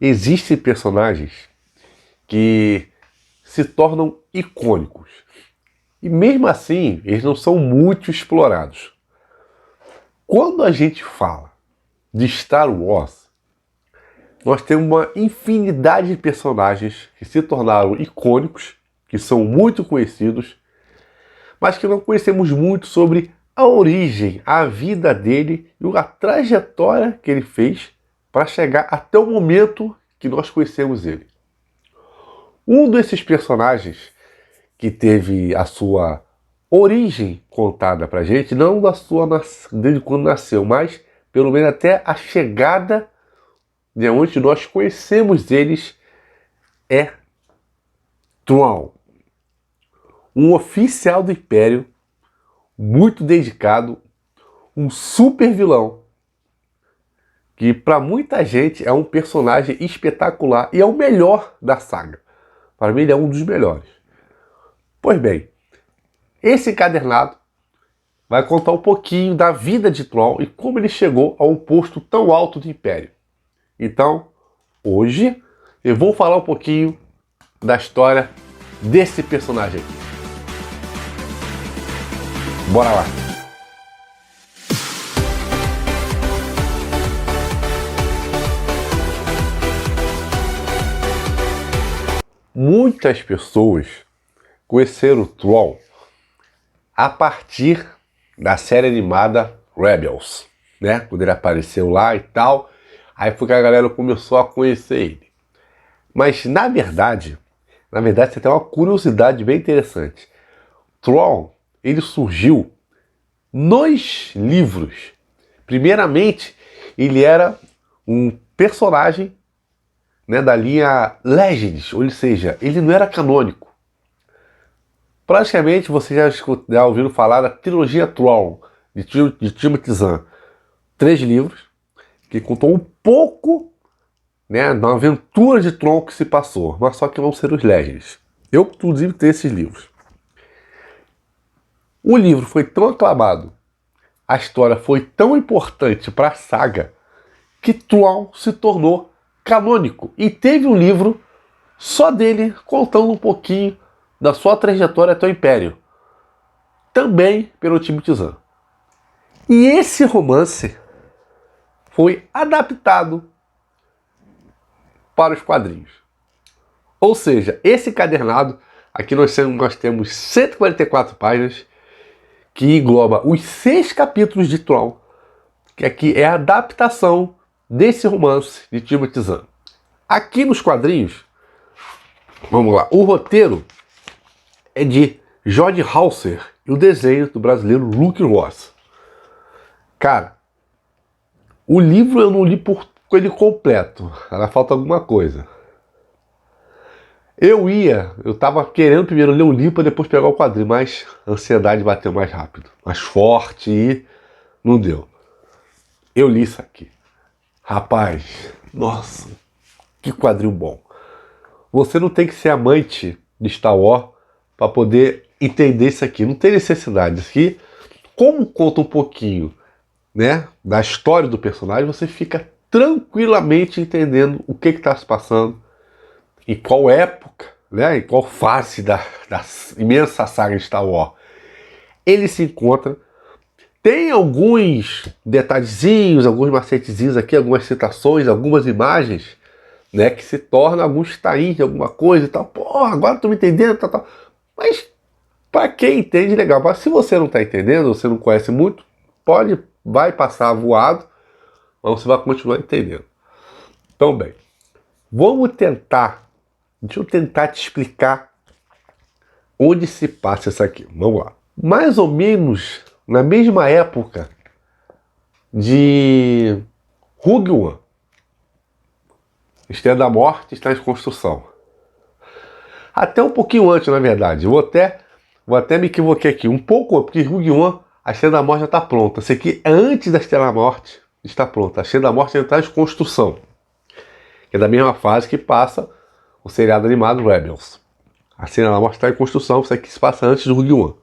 Existem personagens que se tornam icônicos. E mesmo assim, eles não são muito explorados. Quando a gente fala de Star Wars, nós temos uma infinidade de personagens que se tornaram icônicos, que são muito conhecidos, mas que não conhecemos muito sobre a origem, a vida dele e a trajetória que ele fez para chegar até o momento que nós conhecemos ele. Um desses personagens que teve a sua origem contada pra gente, não da sua desde quando nasceu, mas pelo menos até a chegada de onde nós conhecemos eles, é Thrawn, um oficial do Império muito dedicado, um super vilão que para muita gente é um personagem espetacular e é o melhor da saga. Para mim ele é um dos melhores. Pois bem, esse encadernado vai contar um pouquinho da vida de Thrawn e como ele chegou a um posto tão alto do Império. Então, hoje eu vou falar um pouquinho da história desse personagem aqui. Bora lá! Muitas pessoas conheceram o Thrawn a partir da série animada Rebels, né? Quando ele apareceu lá e tal, aí foi que a galera começou a conhecer ele. Mas na verdade você tem uma curiosidade bem interessante. Thrawn, ele surgiu nos livros. Primeiramente, ele era um personagem, né, da linha Legends, ou seja, ele não era canônico. Praticamente vocês já ouviram falar da trilogia Thrawn, de Timothy Zahn. 3 livros, que contou um pouco, né, da aventura de Thrawn que se passou, mas só que vão ser os Legends. Eu, inclusive, tenho esses livros. O livro foi tão aclamado, a história foi tão importante para a saga, que Thrawn se tornou canônico e teve um livro só dele contando um pouquinho da sua trajetória até o Império, também pelo Timothy Zahn. E esse romance foi adaptado para os quadrinhos. Ou seja, esse encadernado, aqui nós temos 144 páginas, que engloba os 6 capítulos de Thrawn, que aqui é a adaptação desse romance de Timothy Zahn. Aqui nos quadrinhos, vamos lá, o roteiro é de Jody Hauser e o desenho do brasileiro Luke Ross. Cara, o livro eu não li por ele completo, ainda falta alguma coisa. Eu tava querendo primeiro ler o livro para depois pegar o quadrinho, mas a ansiedade bateu mais rápido, mais forte e não deu. Eu li isso aqui. Rapaz, nossa, que quadrinho bom. Você não tem que ser amante de Star Wars para poder entender isso aqui. Não tem necessidade. Isso aqui, como conta um pouquinho, né, da história do personagem, você fica tranquilamente entendendo o que está se passando, em qual época, né, em qual fase da imensa saga de Star Wars ele se encontra. Tem alguns detalhezinhos, alguns macetezinhos aqui, algumas citações, algumas imagens, né, que se tornam alguns tains de alguma coisa e tal. Pô, agora tô me entendendo, tal. Mas para quem entende, legal. Mas se você não está entendendo, você não conhece muito, vai passar voado, mas você vai continuar entendendo. Então, bem, deixa eu tentar te explicar onde se passa isso aqui. Vamos lá. Mais ou menos na mesma época de Rogue One. Estrela da Morte está em construção. Até um pouquinho antes, na verdade. Vou até me equivoquei aqui. Um pouco, porque Rogue One, a Estrela da Morte já está pronta. Isso aqui é antes da Estrela da Morte estar pronta. A Estrela da Morte ainda está em construção. Que é da mesma fase que passa o seriado animado Rebels. A Estrela da Morte está em construção. Isso aqui se passa antes do Rogue One.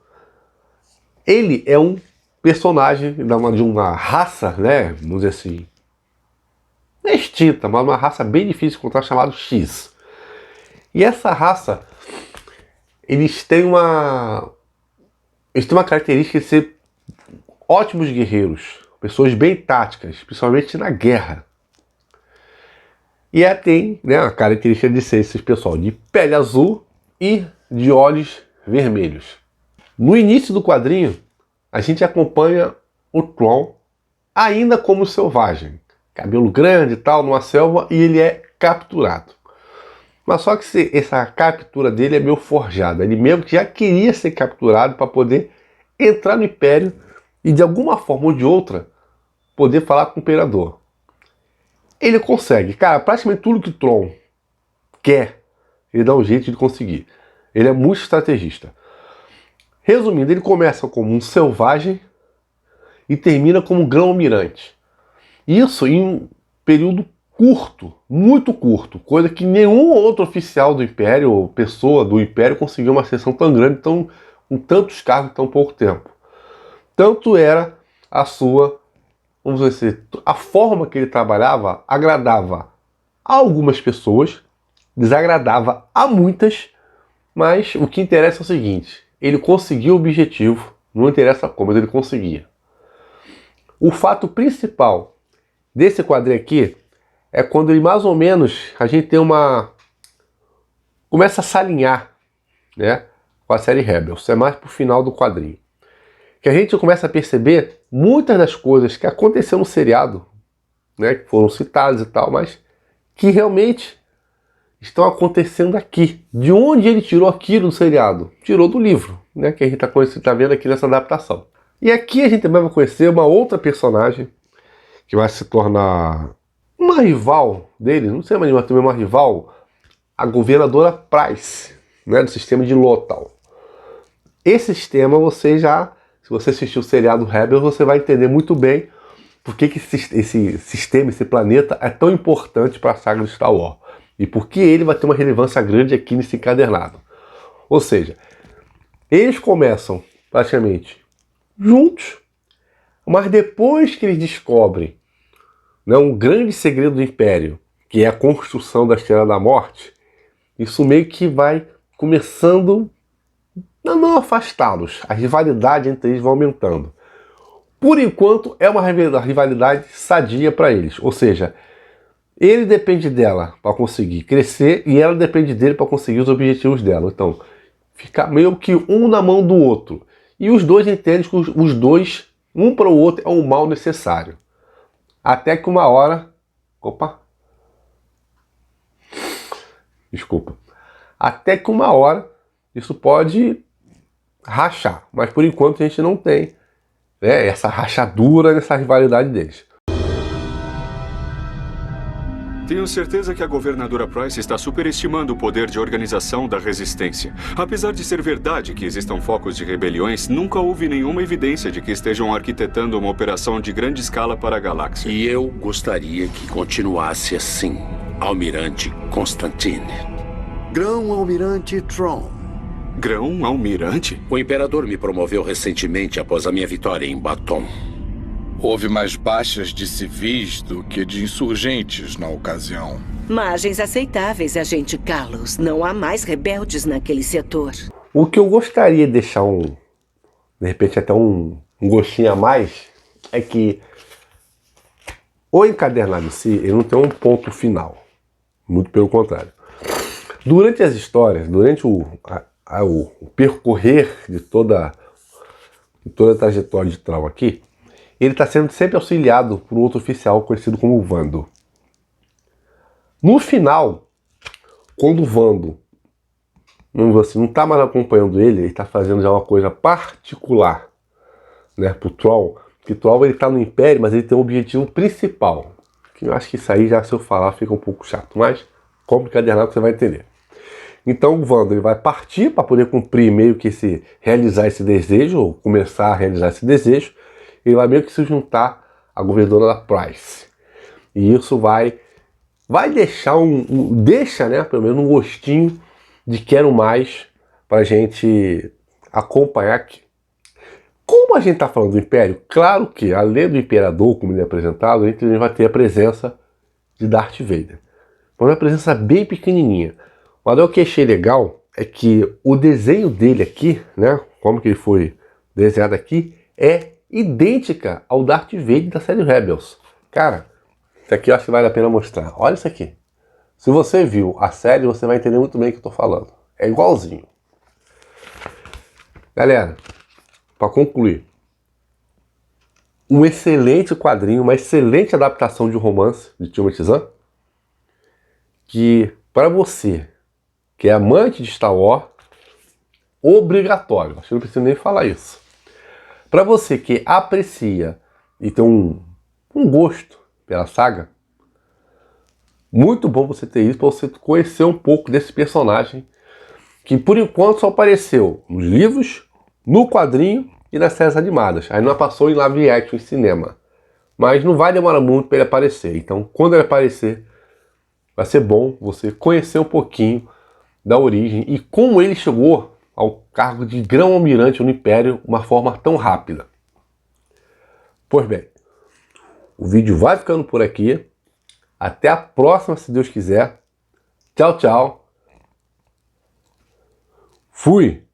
Ele é um personagem de uma raça, né? Vamos dizer assim. não é extinta, mas uma raça bem difícil de encontrar, chamada X. E essa raça, eles têm uma característica de ser ótimos guerreiros, pessoas bem táticas, principalmente na guerra. E tem, né, a característica de ser esse pessoal de pele azul e de olhos vermelhos. No início do quadrinho, a gente acompanha o Tron ainda como selvagem, cabelo grande e tal, numa selva, e ele é capturado. Mas só que essa captura dele é meio forjada. Ele mesmo que já queria ser capturado para poder entrar no Império e de alguma forma ou de outra poder falar com o Imperador. Ele consegue, cara, praticamente tudo que Tron quer, ele dá um jeito de conseguir. Ele é muito estrategista. Resumindo, ele começa como um selvagem e termina como um grão-almirante. Isso em um período curto, muito curto, coisa que nenhum outro oficial do Império ou pessoa do Império conseguiu uma ascensão tão grande, com tantos cargos em tão pouco tempo. Tanto era a sua, vamos dizer, a forma que ele trabalhava agradava a algumas pessoas, desagradava a muitas, mas o que interessa é o seguinte: ele conseguiu o objetivo, não interessa como, mas ele conseguia. O fato principal desse quadrinho aqui é quando ele mais ou menos, a gente tem começa a se alinhar, né, com a série Rebels. É mais pro final do quadrinho que a gente começa a perceber muitas das coisas que aconteceram no seriado, né, que foram citadas e tal, mas que realmente estão acontecendo aqui. De onde ele tirou aquilo do seriado? Tirou do livro, né, que a gente tá vendo aqui nessa adaptação. E aqui a gente também vai conhecer uma outra personagem que vai se tornar uma rival dele, não sei, mas também uma rival, a governadora Price, né, do sistema de Lothal. Esse sistema se você assistiu o seriado Rebels, você vai entender muito bem por que esse sistema, esse planeta é tão importante para a saga de Star Wars. E por que ele vai ter uma relevância grande aqui nesse encadernado. Ou seja, eles começam praticamente juntos, mas depois que eles descobrem, né, um grande segredo do Império, que é a construção da Estrela da Morte, isso meio que vai começando a não afastá-los. A rivalidade entre eles vai aumentando. Por enquanto, é uma rivalidade sadia para eles. Ou seja, ele depende dela para conseguir crescer e ela depende dele para conseguir os objetivos dela. Então, fica meio que um na mão do outro. E os dois entendem que os dois, um para o outro, é um mal necessário. Até que uma hora... Opa! Desculpa. Até que uma hora isso pode rachar. Mas por enquanto a gente não tem, né, essa rachadura nessa rivalidade deles. Tenho certeza que a governadora Price está superestimando o poder de organização da resistência. Apesar de ser verdade que existam focos de rebeliões, nunca houve nenhuma evidência de que estejam arquitetando uma operação de grande escala para a galáxia. E eu gostaria que continuasse assim, Almirante Constantine. Grão-almirante Tron. Grão-almirante? O Imperador me promoveu recentemente após a minha vitória em Baton. Houve mais baixas de civis do que de insurgentes na ocasião. Margens aceitáveis, agente Carlos. Não há mais rebeldes naquele setor. O que eu gostaria de deixar de repente até um gostinho a mais, é que o encadernado em si, ele não tem um ponto final. Muito pelo contrário. Durante as histórias, durante o percorrer de toda a trajetória de Tron aqui, ele está sendo sempre auxiliado por um outro oficial conhecido como Vando. No final, quando o Vando não está mais acompanhando ele está fazendo já uma coisa particular, né, pro Tron, que o Tron está no Império, mas ele tem um objetivo principal. Que eu acho que isso aí, já se eu falar, fica um pouco chato, mas como encadernado você vai entender. Então o Vando ele vai partir para poder cumprir meio que realizar esse desejo, ou começar a realizar esse desejo. Ele vai meio que se juntar à governadora da Price. E isso vai deixar deixa, né, pelo menos um gostinho de quero mais para a gente acompanhar aqui. Como a gente está falando do Império, claro que além do Imperador, como ele é apresentado, a gente vai ter a presença de Darth Vader. Uma presença bem pequenininha. Mas o que eu achei legal é que o desenho dele aqui, né, como que ele foi desenhado aqui, é idêntica ao Darth Vader da série Rebels. Cara, isso aqui eu acho que vale a pena mostrar. Olha isso aqui. Se você viu a série, você vai entender muito bem o que eu tô falando. É igualzinho. Galera, para concluir, um excelente quadrinho, uma excelente adaptação de um romance de Timothy Zahn, que para você que é amante de Star Wars, obrigatório. Acho que não preciso nem falar isso. Para você que aprecia e tem um gosto pela saga, muito bom você ter isso para você conhecer um pouco desse personagem que por enquanto só apareceu nos livros, no quadrinho e nas séries animadas. Aí não passou em live action em cinema. Mas não vai demorar muito para ele aparecer. Então quando ele aparecer, vai ser bom você conhecer um pouquinho da origem e como ele chegou ao cargo de grão-almirante no Império de uma forma tão rápida. Pois bem, o vídeo vai ficando por aqui. Até a próxima, se Deus quiser. Tchau, tchau. Fui!